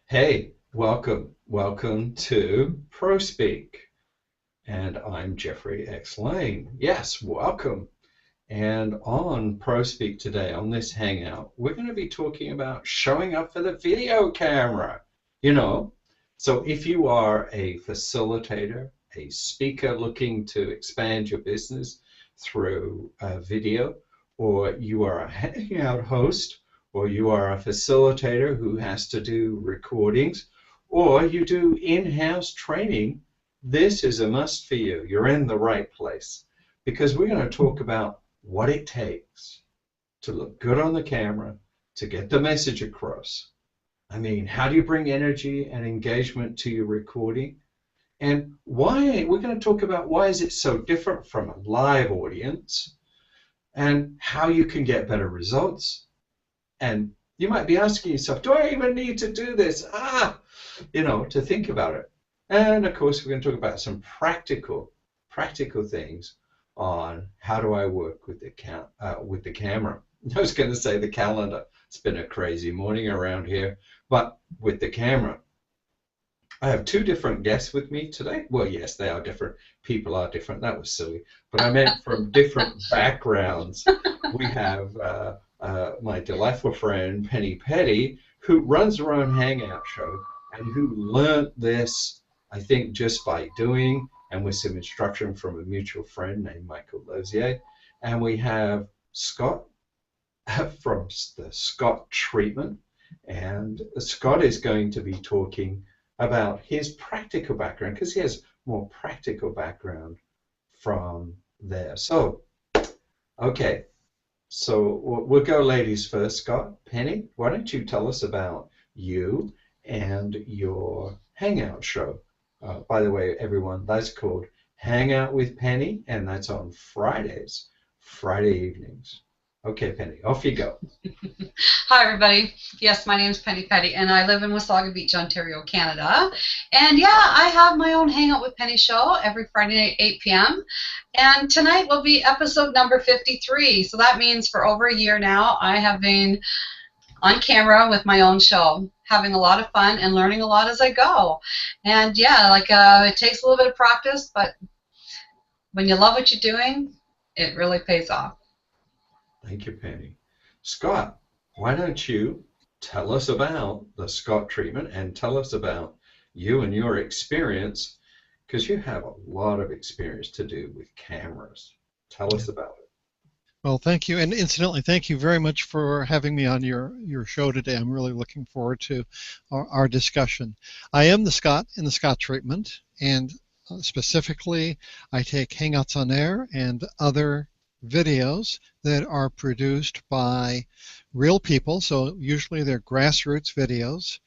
Hey, welcome to ProSpeak, and I'm Geoffrey X Lane. Yes, welcome. And on ProSpeak today, on this Hangout, we're going to be talking about showing up for the video camera. You know, so if you are a facilitator, a speaker looking to expand your business through video, or you are a Hangout host, or you are a facilitator who has to do recordings, or you do in-house training, this is a must for you. You're in the right place because we're going to talk about what it takes to look good on the camera, to get the message across. I mean, how do you bring energy and engagement to your recording? And why, we're going to talk about why is it so different from a live audience and how you can get better results. And you might be asking yourself, do I even need to do this? To think about it. And of course, we're going to talk about some practical things on how do I work with the camera. I was going to say the calendar. It's been a crazy morning around here, but with the camera. I have two different guests with me today. Well, yes, they are different. People are different. That was silly. But I meant from different backgrounds. We have my delightful friend, Penny Petty, who runs her own Hangout show and who learned this, I think, just by doing and with some instruction from a mutual friend named Michael Lozier. And we have Scott from the Scott Treatment. And Scott is going to be talking about his practical background because he has more practical background from there. So, okay, so we'll go ladies first. Scott, Penny, why don't you tell us about you and your Hangout show? By the way, everyone, that's called Hangout with Penny, and that's on Fridays, Friday evenings. Okay, Penny, off you go. Hi, everybody. Yes, my name is Penny Petty, and I live in Wasaga Beach, Ontario, Canada. And yeah, I have my own Hangout with Penny show every Friday at 8 p.m. And tonight will be episode number 53. So that means for over a year now, I have been on camera with my own show, having a lot of fun and learning a lot as I go. And yeah, it takes a little bit of practice, but when you love what you're doing, it really pays off. Thank you, Penny. Scott, why don't you tell us about the Scott treatment and tell us about you and your experience, because you have a lot of experience to do with cameras. Tell us about it. Well, thank you. And incidentally, thank you very much for having me on your show today. I'm really looking forward to our discussion. I am the Scott in the Scott treatment, and specifically, I take Hangouts on Air and other videos that are produced by real people. So usually they're grassroots videos,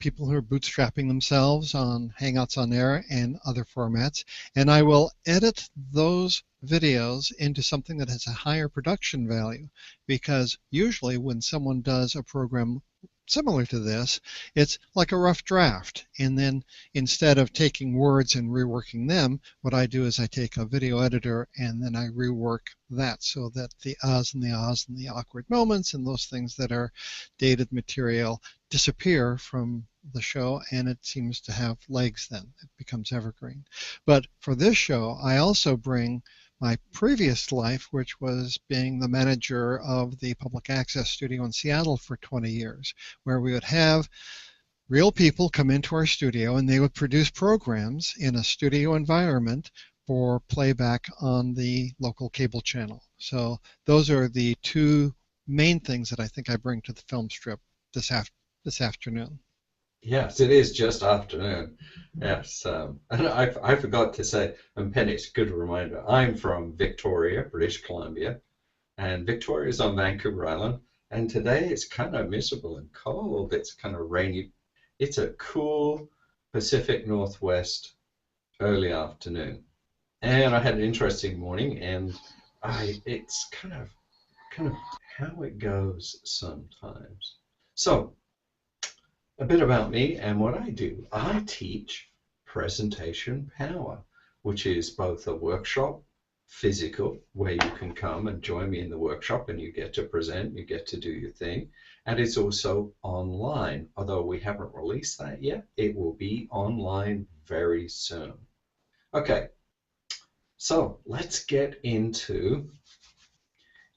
people who are bootstrapping themselves on Hangouts on Air and other formats, and I will edit those videos into something that has a higher production value, because usually when someone does a program similar to this, it's like a rough draft, and then instead of taking words and reworking them, what I do is I take a video editor and then I rework that so that the ahs and the awkward moments and those things that are dated material disappear from the show, and it seems to have legs then. It becomes evergreen. But for this show, I also bring my previous life, which was being the manager of the public access studio in Seattle for 20 years, where we would have real people come into our studio and they would produce programs in a studio environment for playback on the local cable channel. So those are the two main things that I think I bring to the film strip this afternoon. Yes, it is just afternoon. Yes, and I forgot to say, and Penny, it's a good reminder, I'm from Victoria, British Columbia, and Victoria is on Vancouver Island, and today it's kind of miserable and cold. It's kind of rainy. It's a cool Pacific Northwest early afternoon. And I had an interesting morning, and it's kind of how it goes sometimes. So, a bit about me and what I do. I teach presentation power, which is both a workshop, physical, where you can come and join me in the workshop and you get to present, you get to do your thing. and it's also online. Although we haven't released that yet, it will be online very soon. Okay, so let's get into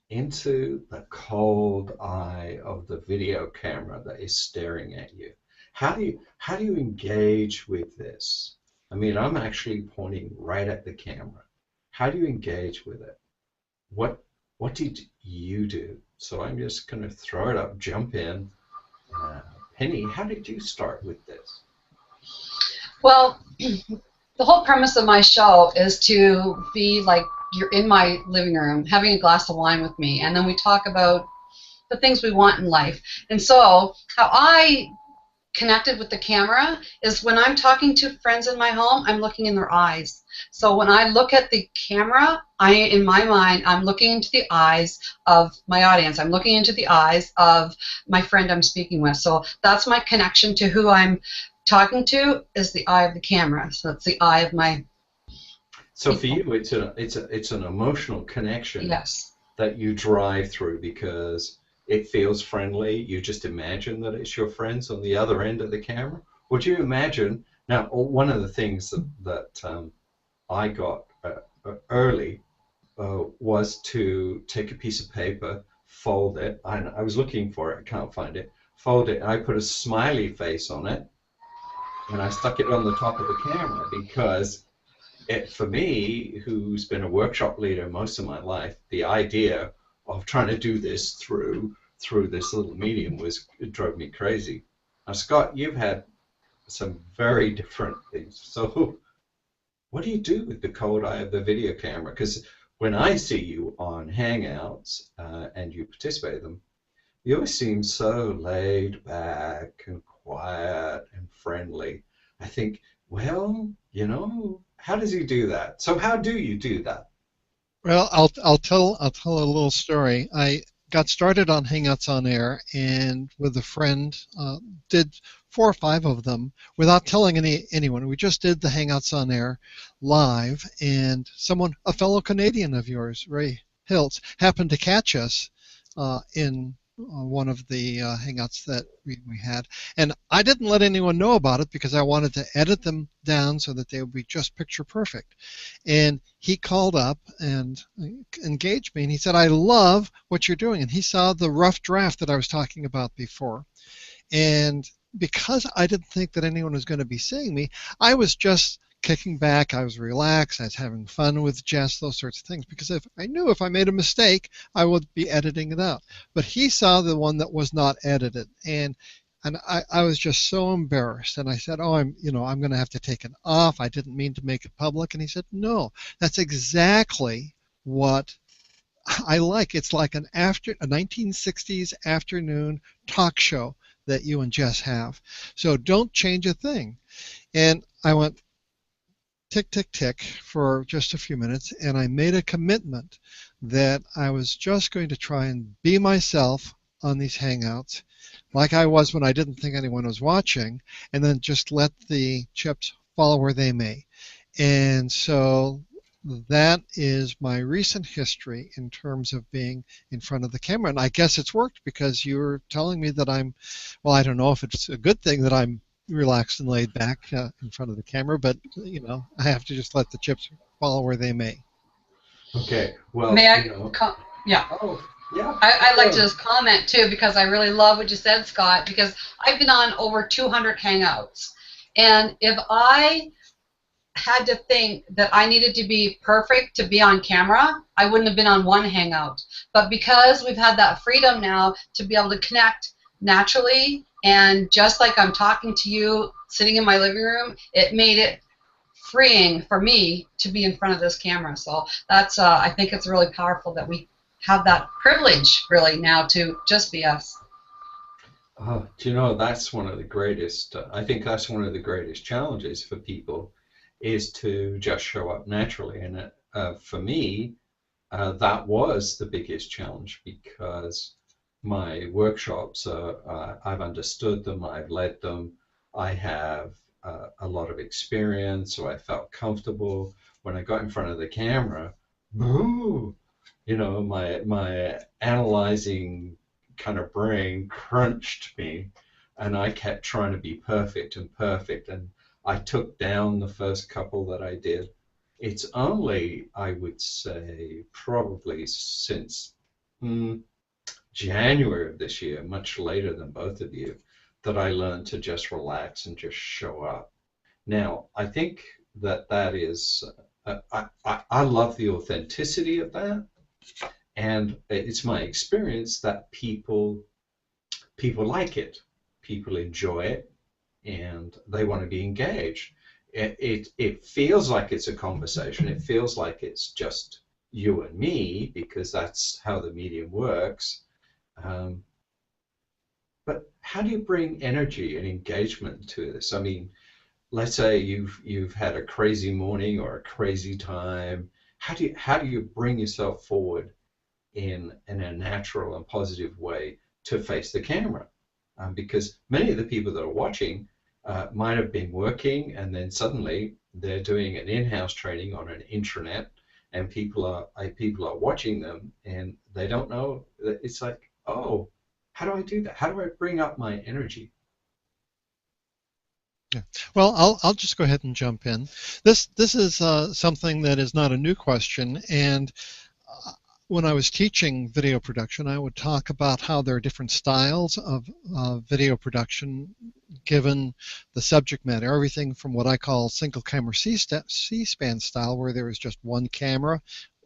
the cold eye of the video camera that is staring at you. How do you engage with this? I mean, I'm actually pointing right at the camera. How do you engage with it? What did you do? So I'm just going to throw it up, jump in. Penny, how did you start with this? Well, the whole premise of my show is to be like you're in my living room having a glass of wine with me, and then we talk about the things we want in life. And so how I connected with the camera is when I'm talking to friends in my home, I'm looking in their eyes. So when I look at the camera, in my mind, I'm looking into the eyes of my audience. I'm looking into the eyes of my friend I'm speaking with. So that's my connection to who I'm talking to, is the eye of the camera. So that's the eye of my So for you, it's an emotional connection. Yes. That you drive through because it feels friendly. You just imagine that it's your friends on the other end of the camera. Would you imagine? Now, one of the things that I got early was to take a piece of paper, fold it. I was looking for it. I can't find it. Fold it. And I put a smiley face on it, and I stuck it on the top of the camera because for me, who's been a workshop leader most of my life, the idea of trying to do this through this little medium it drove me crazy. Now, Scott, you've had some very different things. So what do you do with the cold eye of the video camera? Because when I see you on Hangouts and you participate in them, you always seem so laid back and quiet and friendly. I think, well, how does he do that? So how do you do that? Well, I'll tell a little story. I got started on Hangouts on Air, and with a friend, did 4 or 5 of them without telling anyone. We just did the Hangouts on Air live, and a fellow Canadian of yours, Ray Hiltz, happened to catch us in one of the Hangouts that we had. And I didn't let anyone know about it because I wanted to edit them down so that they would be just picture perfect. And he called up and engaged me, and he said, I love what you're doing. And he saw the rough draft that I was talking about before. And because I didn't think that anyone was going to be seeing me, I was just kicking back. I was relaxed. I was having fun with Jess, those sorts of things, because if I knew if I made a mistake, I would be editing it out. But he saw the one that was not edited, and I was just so embarrassed. And I said, "Oh, I'm going to have to take it off. I didn't mean to make it public." And he said, "No, that's exactly what I like. It's like a 1960s afternoon talk show that you and Jess have. So don't change a thing." And I went, tick, tick, tick for just a few minutes, and I made a commitment that I was just going to try and be myself on these Hangouts like I was when I didn't think anyone was watching, and then just let the chips fall where they may. And so that is my recent history in terms of being in front of the camera. And I guess it's worked because you're telling me that well, I don't know if it's a good thing that I'm relaxed and laid back in front of the camera, but I have to just let the chips fall where they may. Okay. Well, may I? Yeah. Oh, yeah. I'd like to just comment too, because I really love what you said, Scott. Because I've been on over 200 Hangouts, and if I had to think that I needed to be perfect to be on camera, I wouldn't have been on one Hangout. But because we've had that freedom now to be able to connect naturally, and just like I'm talking to you sitting in my living room, it made it freeing for me to be in front of this camera. So that's I think it's really powerful that we have that privilege really now to just be us. Do you know, that's one of the greatest, I think that's one of the greatest challenges for people, is to just show up naturally. And for me, that was the biggest challenge, because my workshops, I've understood them, I've led them, I have a lot of experience, so I felt comfortable. When I got in front of the camera, boo, my analyzing kind of brain crunched me, and I kept trying to be perfect and perfect, and I took down the first couple that I did. It's only, I would say, probably since January of this year, much later than both of you, that I learned to just relax and just show up. Now, I think that that is, I love the authenticity of that, and it's my experience that people like it, people enjoy it, and they want to be engaged. It feels like it's a conversation. It feels like it's just you and me because that's how the medium works. Um, but how do you bring energy and engagement to this? I mean, let's say you've had a crazy morning or a crazy time. How do you bring yourself forward in a natural and positive way to face the camera? Because many of the people that are watching might have been working, and then suddenly they're doing an in-house training on an intranet, and people are watching them, and they don't know. It's like, oh, how do I do that? How do I bring up my energy? Yeah. Well, I'll just go ahead and jump in. This is something that is not a new question, and when I was teaching video production, I would talk about how there are different styles of video production given the subject matter. Everything from what I call single camera C-SPAN style, where there is just one camera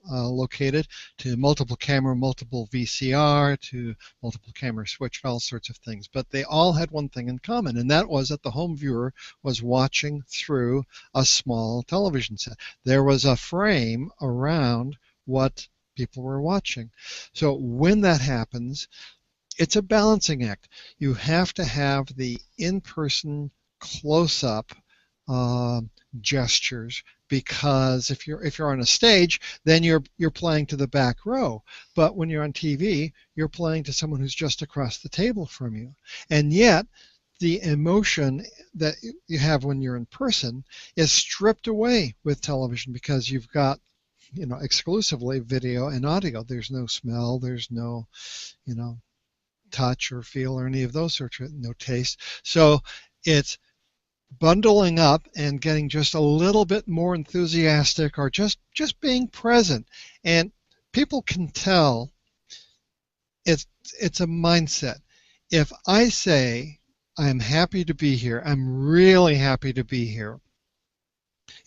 located, to multiple camera, multiple VCR, to multiple camera switch, all sorts of things. But they all had one thing in common, and that was that the home viewer was watching through a small television set. There was a frame around what people were watching. So when that happens, it's a balancing act. You have to have the in-person close-up gestures, because if you're on a stage, then you're playing to the back row. But when you're on TV, you're playing to someone who's just across the table from you. And yet, the emotion that you have when you're in person is stripped away with television, because you've got exclusively video and audio. There's no smell, there's no, touch or feel or any of those sorts of, no taste. So it's bundling up and getting just a little bit more enthusiastic, or just being present. And people can tell it's a mindset. If I say I'm happy to be here, I'm really happy to be here,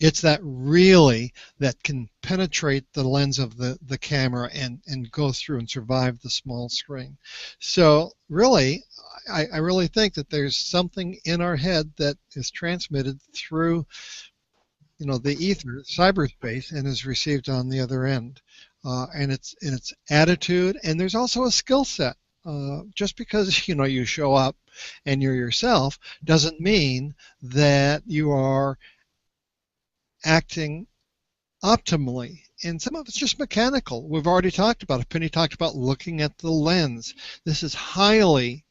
it's that really that can penetrate the lens of the camera and go through and survive the small screen. So really, I really think that there's something in our head that is transmitted through the ether, cyberspace, and is received on the other end. And it's attitude, and there's also a skill set. Just because you show up and you're yourself doesn't mean that you are acting optimally, and some of it's just mechanical. We've already talked about it. Penny talked about looking at the lens. This is highly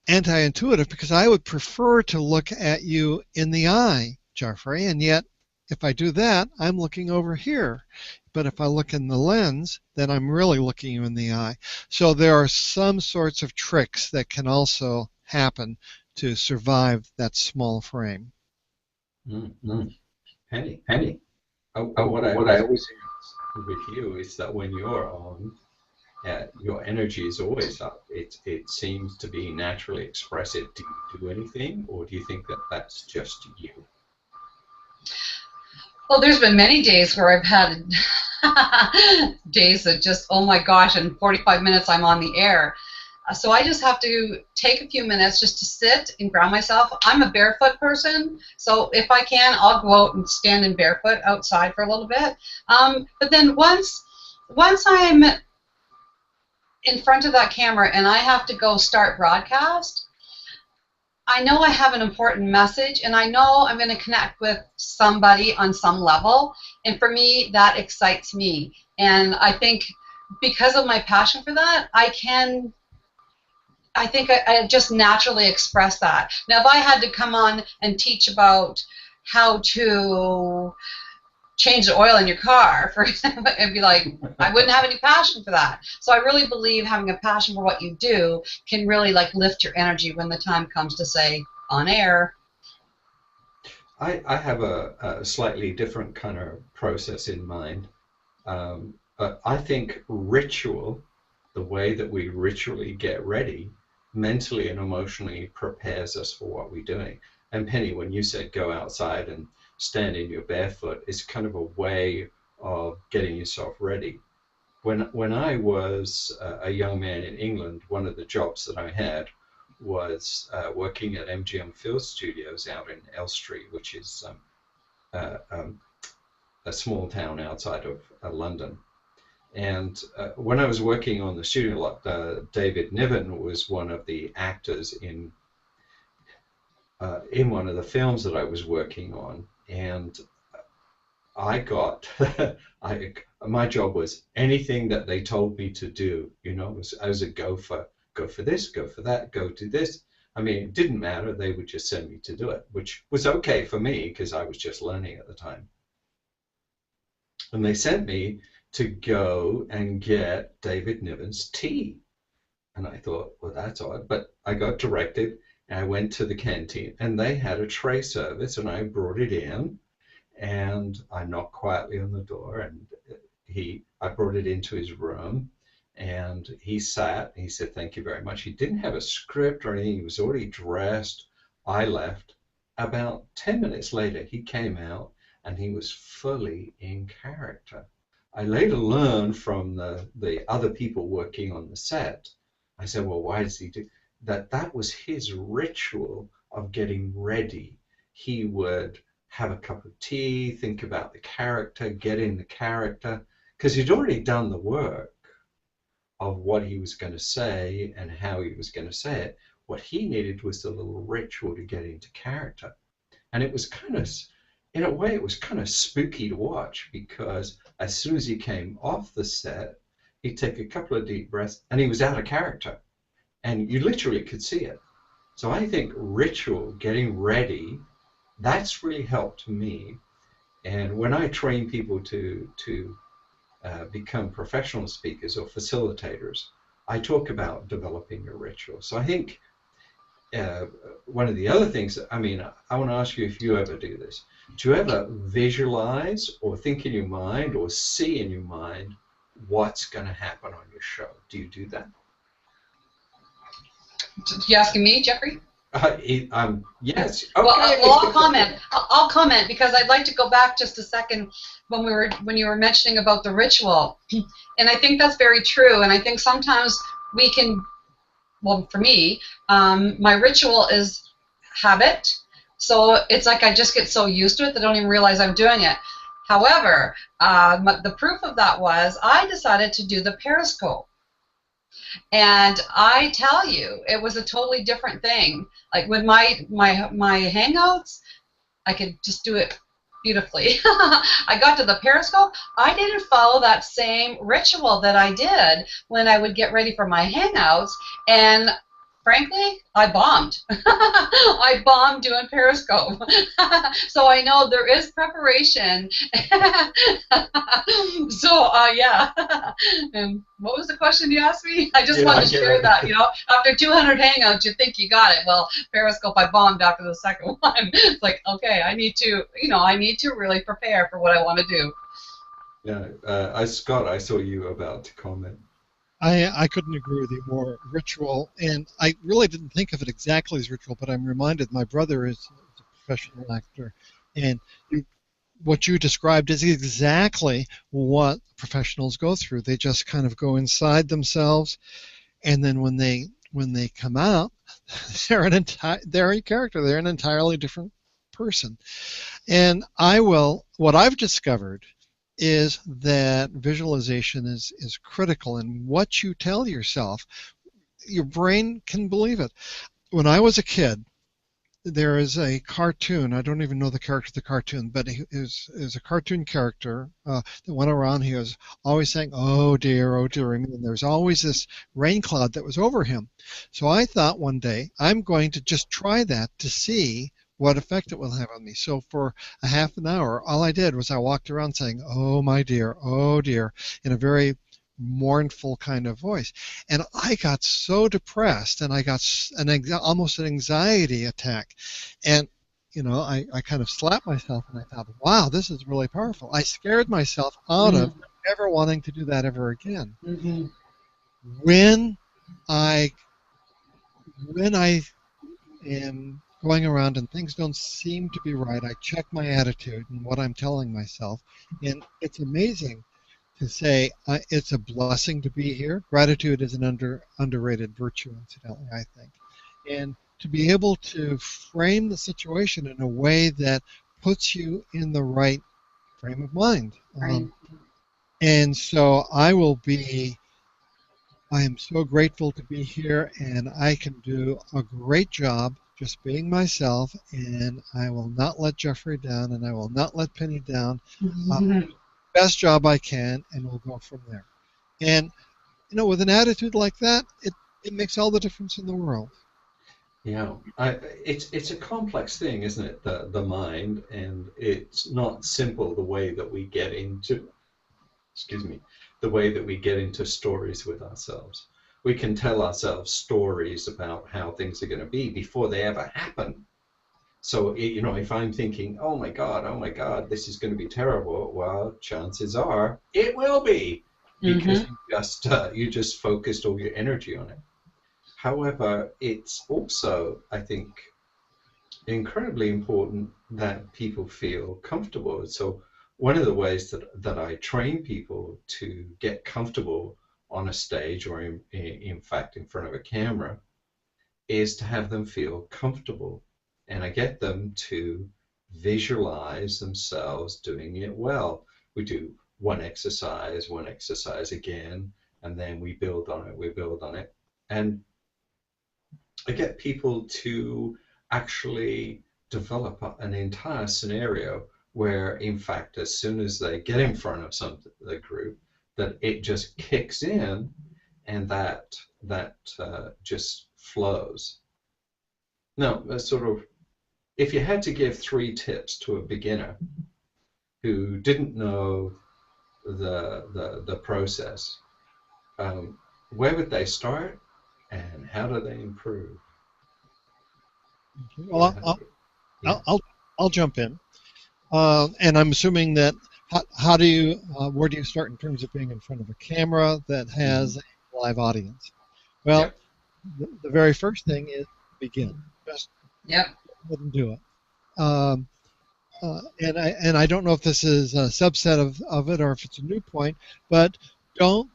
anti-intuitive, because I would prefer to look at you in the eye, Geoffrey, and yet if I do that, I'm looking over here. But if I look in the lens, then I'm really looking you in the eye. So there are some sorts of tricks that can also happen to survive that small frame. Mm-hmm. Penny. What I always say with you is that when you're on, your energy is always up. It seems to be naturally expressive. Do you do anything, or do you think that that's just you? Well, there's been many days where I've had days that just, oh my gosh, in 45 minutes I'm on the air. So I just have to take a few minutes just to sit and ground myself. I'm a barefoot person, so if I can, I'll go out and stand in barefoot outside for a little bit. But then once I'm in front of that camera and I have to go start broadcast, I know I have an important message, and I know I'm going to connect with somebody on some level, and for me, that excites me. And I think because of my passion for that, I think I just naturally express that. Now, if I had to come on and teach about how to change the oil in your car, for example, and be like, I wouldn't have any passion for that. So I really believe having a passion for what you do can really like lift your energy when the time comes to say on air. I have a slightly different kind of process in mind. But I think ritual, the way that we ritually get ready, mentally and emotionally prepares us for what we're doing. And Penny, when you said go outside and stand in your barefoot, it's kind of a way of getting yourself ready. When I was a young man in England, one of the jobs that I had was working at MGM Film Studios out in Elstree, which is a small town outside of London. And when I was working on the studio lot, David Niven was one of the actors in one of the films that I was working on, and I got my job was anything that they told me to do. You know, I was a go for this, go for that, go do this. I mean, it didn't matter. They would just send me to do it, which was okay for me because I was just learning at the time. And they sent me to go and get David Niven's tea. And I thought, well, that's odd. But I got directed, and I went to the canteen, and they had a tray service, and I brought it in, and I knocked quietly on the door, and I brought it into his room, and he sat, and he said, thank you very much. He didn't have a script or anything. He was already dressed. I left. About 10 minutes later, he came out, and he was fully in character. I later learned from the other people working on the set, I said, well, why does he do that? That was his ritual of getting ready. He would have a cup of tea, think about the character, get in the character, because he'd already done the work of what he was going to say and how he was going to say it. What he needed was a little ritual to get into character. And it was kind of, in a way, it was kind of spooky to watch, because as soon as he came off the set, he'd take a couple of deep breaths and he was out of character. And you literally could see it. So I think ritual, getting ready, that's really helped me. And when I train people to become professional speakers or facilitators, I talk about developing a ritual. So I think one of the other things, I mean, I want to ask you if you ever do this. Do you ever visualize or think in your mind or see in your mind what's going to happen on your show? Do you do that? You asking me, Geoffrey? Yes. Okay. Well, I'll comment. I'll comment because I'd like to go back just a second when you were mentioning about the ritual, and I think that's very true. And I think sometimes we can. Well, for me, my ritual is habit. So it's like I just get so used to it that I don't even realize I'm doing it. However, the proof of that was I decided to do the Periscope. And I tell you, it was a totally different thing. Like with my Hangouts, I could just do it beautifully. I got to the Periscope. I didn't follow that same ritual that I did when I would get ready for my Hangouts. And frankly, I bombed. I bombed doing Periscope. So I know there is preparation. So, yeah. And what was the question you asked me? I just wanted to share that, you know. After 200 Hangouts, you think you got it. Well, Periscope, I bombed after the second one. It's like, okay, I need to, you know, I need to really prepare for what I want to do. Yeah, Scott, I saw you about to comment. I couldn't agree with you more. Ritual, and I really didn't think of it exactly as ritual, but I'm reminded my brother is a professional actor, and what you described is exactly what professionals go through. They just kind of go inside themselves, and then when they come out, they're in character. They're an entirely different person. And what I've discovered is that visualization is critical, and what you tell yourself, your brain can believe it. When I was a kid, there is a cartoon, I don't even know the character of the cartoon, but it was a cartoon character that went around. He was always saying, oh dear, and there's always this rain cloud that was over him. So I thought one day, I'm going to just try that to see what effect it will have on me. So for a half an hour, all I did was I walked around saying, "Oh my dear, oh dear," in a very mournful kind of voice. And I got so depressed, and I got almost an anxiety attack. And I kind of slapped myself, and I thought, wow, this is really powerful. I scared myself out of ever wanting to do that ever again. Mm-hmm. When I am going around and things don't seem to be right, I check my attitude and what I'm telling myself. And it's amazing to say it's a blessing to be here. Gratitude is an underrated virtue, incidentally, I think. And to be able to frame the situation in a way that puts you in the right frame of mind. Right. And so I am so grateful to be here, and I can do a great job just being myself, and I will not let Geoffrey down, and I will not let Penny down. Best job I can, and we'll go from there. And with an attitude like that, it makes all the difference in the world. Yeah, it's a complex thing, isn't it? The mind, and it's not simple the way that we get into, the way that we get into stories with ourselves. We can tell ourselves stories about how things are going to be before they ever happen. So, if I'm thinking, oh my God, this is going to be terrible, well, chances are it will be, because you just focused all your energy on it. However, it's also, I think, incredibly important that people feel comfortable. So one of the ways that I train people to get comfortable on a stage, or in fact in front of a camera, is to have them feel comfortable. And I get them to visualize themselves doing it well. We do one exercise again, and then we build on it. And I get people to actually develop an entire scenario where, in fact, as soon as they get in front of the group, that it just kicks in, and that just flows. Now, if you had to give 3 tips to a beginner who didn't know the process, where would they start, and how do they improve? Well, I'll jump in, and I'm assuming that where do you start in terms of being in front of a camera that has a live audience? Well, the very first thing is begin. Just wouldn't do it. And I don't know if this is a subset of it or if it's a new point, but don't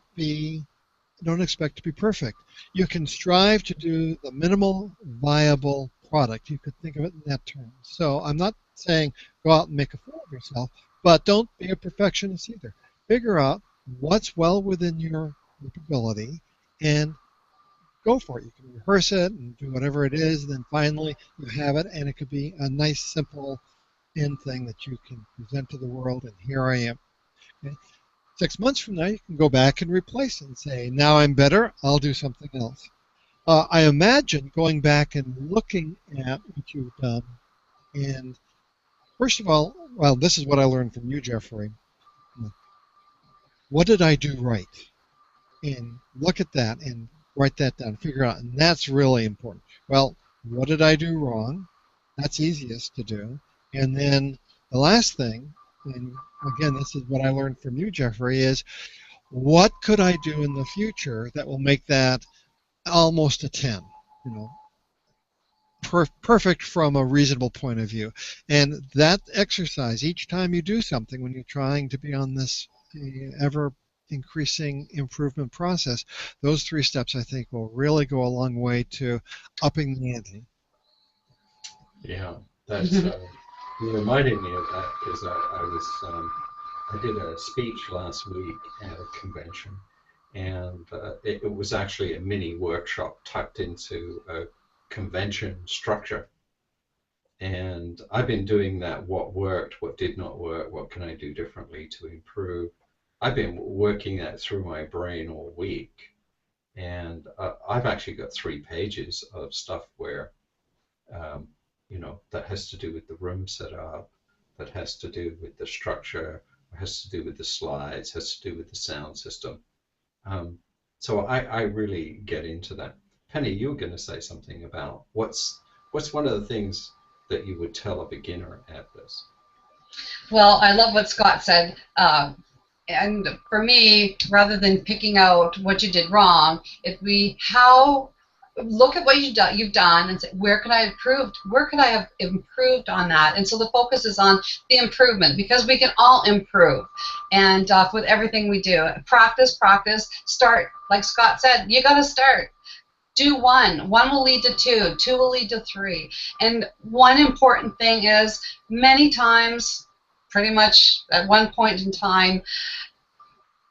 expect to be perfect. You can strive to do the minimal viable product. You could think of it in that term. So I'm not saying go out and make a fool of yourself, but don't be a perfectionist either. Figure out what's well within your ability and go for it. You can rehearse it and do whatever it is, and then finally you have it, and it could be a nice, simple end thing that you can present to the world, and here I am. Okay? 6 months from now, you can go back and replace it and say, now I'm better, I'll do something else. I imagine going back and looking at what you've done, and first of all, well, this is what I learned from you, Geoffrey. What did I do right? And look at that and write that down, figure out, and that's really important. Well, what did I do wrong? That's easiest to do. And then the last thing, and again, this is what I learned from you, Geoffrey, is what could I do in the future that will make that almost a 10? Perfect from a reasonable point of view. And that exercise, each time you do something, when you're trying to be on this ever increasing improvement process, those 3 steps, I think, will really go a long way to upping the ante. Yeah, that's you reminded me of that, because I did a speech last week at a convention, and it was actually a mini workshop tucked into a convention structure. And I've been doing that. What worked, what did not work, what can I do differently to improve? I've been working that through my brain all week, and I've actually got 3 pages of stuff where that has to do with the room setup, that has to do with the structure, has to do with the slides, has to do with the sound system. So I really get into that. Penny, you were going to say something about what's one of the things that you would tell a beginner at this? Well, I love what Scott said. And for me, rather than picking out what you did wrong, look at what you've done and say, where could I have improved? Where could I have improved on that? And so the focus is on the improvement, because we can all improve. And with everything we do, practice, start. Like Scott said, you got to start. Do one. One will lead to two. Two will lead to three. And one important thing is, many times, pretty much at one point in time,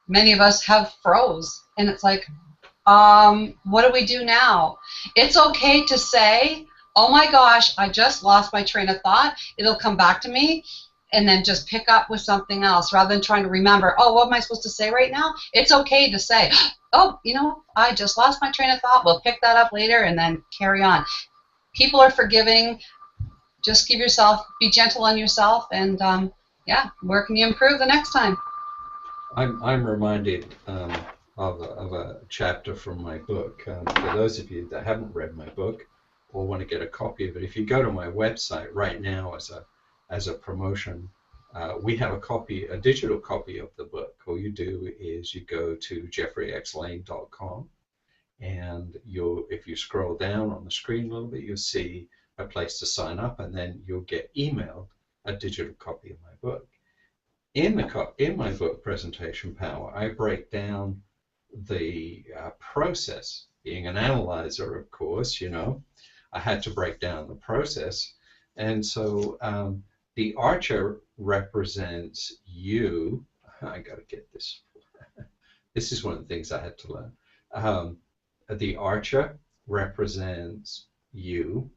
many of us have froze. And it's like, what do we do now? It's okay to say, oh my gosh, I just lost my train of thought. It'll come back to me. And then just pick up with something else rather than trying to remember, oh, what am I supposed to say right now? It's okay to say, oh, I just lost my train of thought. We'll pick that up later and then carry on. People are forgiving. Just be gentle on yourself, and where can you improve the next time? I'm reminded of a chapter from my book. For those of you that haven't read my book or want to get a copy of it, if you go to my website right now as a promotion, we have a digital copy of the book. All you do is you go to GeoffreyXLane.com, and if you scroll down on the screen a little bit, you'll see a place to sign up, and then you'll get emailed a digital copy of my book. In my book, Presentation Power, I break down the process. Being an analyzer, of course, I had to break down the process. And so the archer represents you. I got to get this. This is one of the things I had to learn. The archer represents you,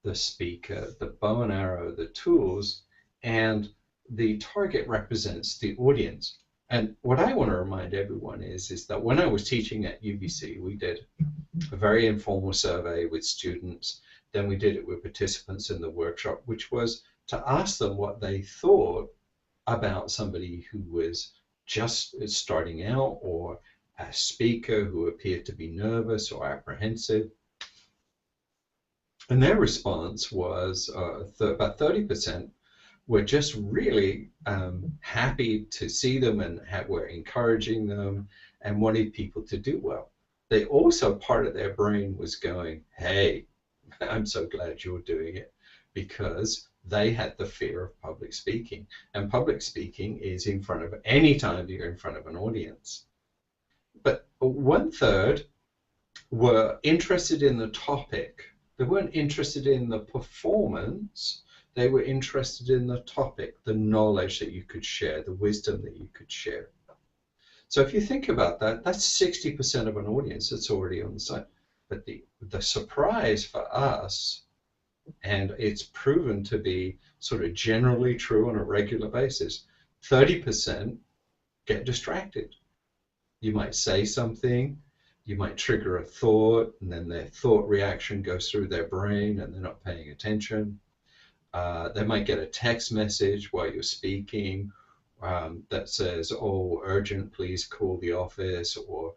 the speaker, the bow and arrow, the tools, and the target represents the audience. And what I want to remind everyone is that when I was teaching at UBC, we did a very informal survey with students. Then we did it with participants in the workshop, which was to ask them what they thought about somebody who was just starting out, or a speaker who appeared to be nervous or apprehensive. And their response was about 30% were just really happy to see them and were encouraging them and wanted people to do well. They also, part of their brain was going, hey, I'm so glad you're doing it, because they had the fear of public speaking. And public speaking is any time you're in front of an audience. But 1/3 were interested in the topic. They weren't interested in the performance. They were interested in the topic, the knowledge that you could share, the wisdom that you could share. So if you think about that, that's 60% of an audience that's already on the site. But the surprise for us, and it's proven to be sort of generally true on a regular basis, 30% get distracted. You might say something, you might trigger a thought, and then their thought reaction goes through their brain and they're not paying attention. They might get a text message while you're speaking that says, oh, urgent, please call the office, or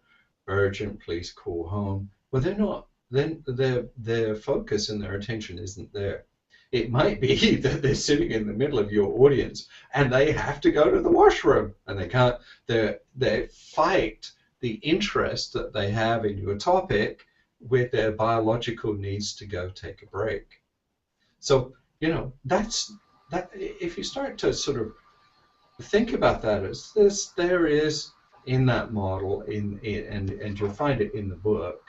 urgent, please call home. Well, they're not. Then their focus and their attention isn't there. It might be that they're sitting in the middle of your audience and they have to go to the washroom, and they can't. They fight the interest that they have in your topic with their biological needs to go take a break. So that's that. If you start to sort of think about that as there is in that model, and you'll find it in the book.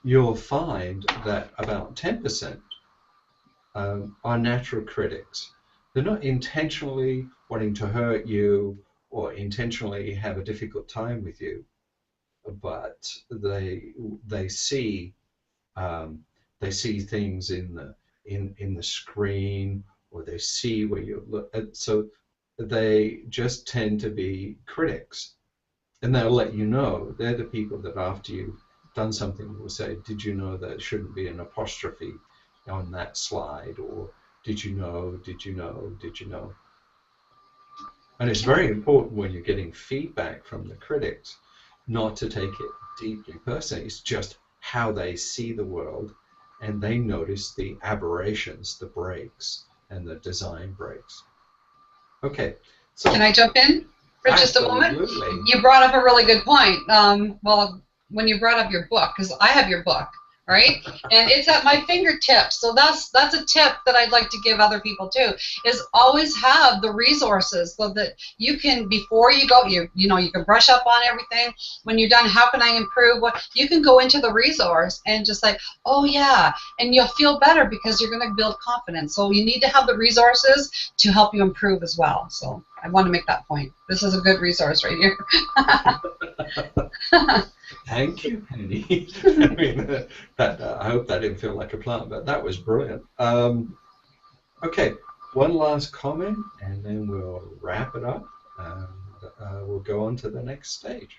You'll find that about 10% are natural critics. They're not intentionally wanting to hurt you or intentionally have a difficult time with you, but they see things in the screen, or they see where you look. So they just tend to be critics, and they'll let you know. They're the people that after you've done something will say, did you know that it shouldn't be an apostrophe on that slide, or did you know, did you know, did you know? And it's very important when you're getting feedback from the critics not to take it deeply personally. It's just how they see the world, and they notice the aberrations, the breaks, and the design breaks. Okay, so Can I jump in for just a moment? absolutely. You brought up a really good point. Well, when you brought up your book, because I have your book, right? And it's at my fingertips. So that's a tip that I'd like to give other people too, is always have the resources so that you can, before you go, you know, you can brush up on everything. When you're done, how can I improve? What you can go into the resource and just like, oh yeah, and you'll feel better because you're going to build confidence. So you need to have the resources to help you improve as well. So I want to make that point. This is a good resource right here. Thank you, Penny. I mean, I hope that didn't feel like a plant, but that was brilliant. Okay, one last comment, and then we'll wrap it up. We'll go on to the next stage.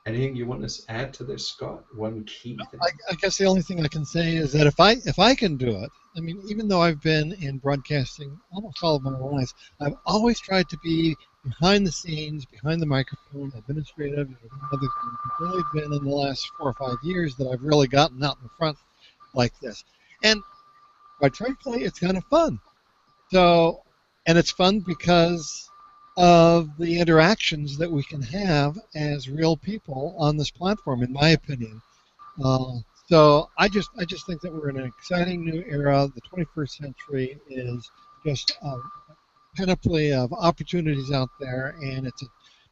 Anything you want to add to this, Scott? One key thing? I guess the only thing I can say is that if I can do it, I mean, even though I've been in broadcasting almost all of my life, I've always tried to be behind the scenes, behind the microphone, administrative, and other things. It's only been in the last 4 or 5 years that I've really gotten out in front like this. And quite frankly, it's kind of fun. So, and it's fun because of the interactions that we can have as real people on this platform, in my opinion. So I just think that we're in an exciting new era. The 21st century is just a panoply of opportunities out there, and it's a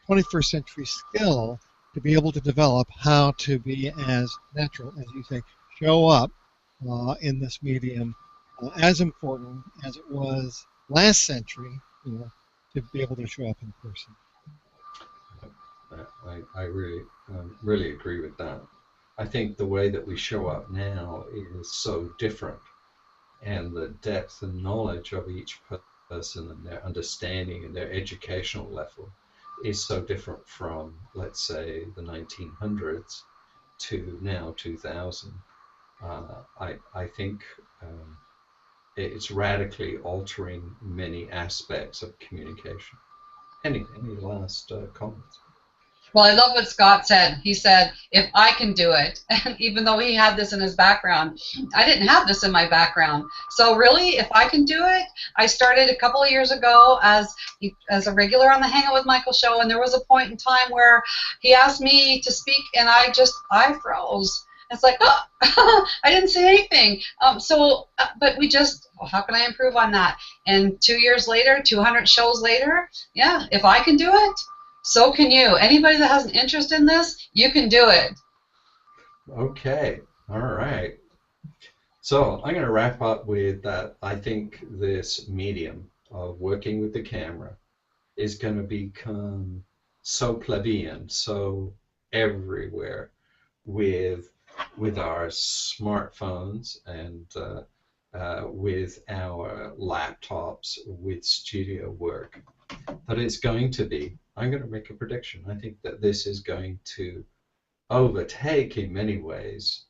21st century skill to be able to develop how to be as natural, as you say, show up in this medium, as important as it was last century, you know, to be able to show up in person. I really agree with that. I think the way that we show up now is so different, and the depth and knowledge of each person and their understanding and their educational level is so different from, let's say, the 1900s to now 2000. I think it's radically altering many aspects of communication. Any last comments? Well, I love what Scott said. He said, if I can do it, and even though he had this in his background, I didn't have this in my background. So really, if I can do it, I started a couple of years ago as a regular on the Hangout with Michael show, and there was a point in time where he asked me to speak, and I froze. It's like, oh, I didn't say anything. But we just, well, how can I improve on that? And 2 years later, 200 shows later, yeah, if I can do it, so can you. Anybody that has an interest in this, you can do it. Okay, all right. So I'm going to wrap up with that. I think this medium of working with the camera is going to become so plebeian, so everywhere with our smartphones and with our laptops, with studio work, that it's going to be, I'm going to make a prediction. I think that this is going to overtake in many ways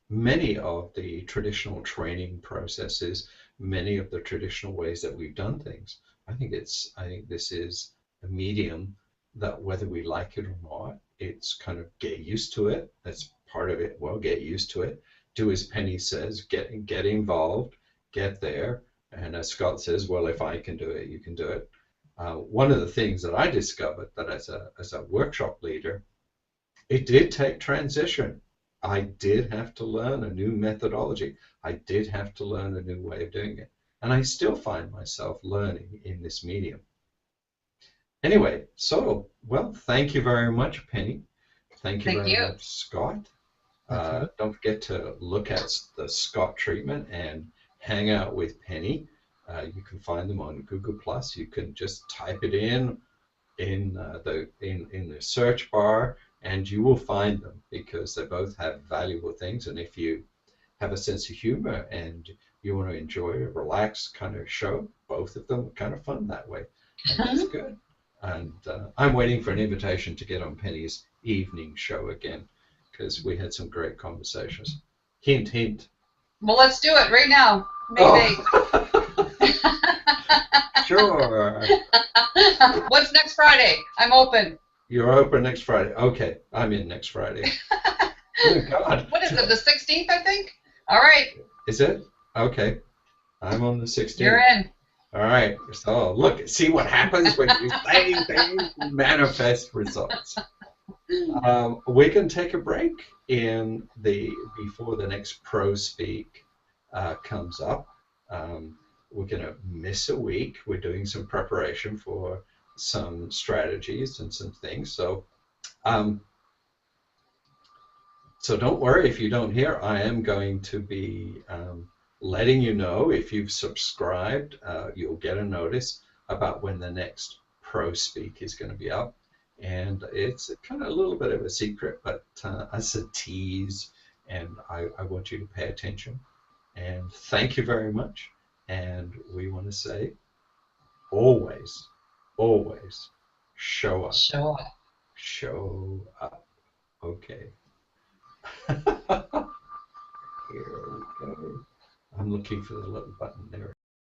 many of the traditional training processes, many of the traditional ways that we've done things. I think this is a medium that, whether we like it or not, it's kind of get used to it. That's part of it. Well, get used to it. Do as Penny says, get involved, get there. And as Scott says, well, if I can do it, you can do it. One of the things that I discovered that as a workshop leader, it did take transition. I did have to learn a new methodology. I did have to learn a new way of doing it. And I still find myself learning in this medium. Anyway, so, well, thank you very much, Penny. Thank you very much, Scott. Don't forget to look at the Scott treatment and hang out with Penny. You can find them on Google+. You can just type it in the search bar, and you will find them, because they both have valuable things. And if you have a sense of humor and you want to enjoy a relaxed kind of show, both of them are kind of fun that way. And that's good. And I'm waiting for an invitation to get on Penny's evening show again, because we had some great conversations. Hint, hint. Well, let's do it right now. May Oh. 8th. Sure. What's next Friday? I'm open. You're open next Friday. Okay, I'm in next Friday. Oh, God. What is it, the 16th, I think? All right. Is it? Okay. I'm on the 16th. You're in. All right. So look, see what happens when you say things, manifest results. We can take a break before the next ProSpeak comes up. We're going to miss a week. We're doing some preparation for some strategies and some things. So don't worry if you don't hear. I am going to be letting you know. If you've subscribed, you'll get a notice about when the next ProSpeak is going to be up. And it's kind of a little bit of a secret, but it's a tease, and I want you to pay attention. And thank you very much. And we want to say, always, always show up. Show up. Show up. Okay. Here we go. I'm looking for the little button. There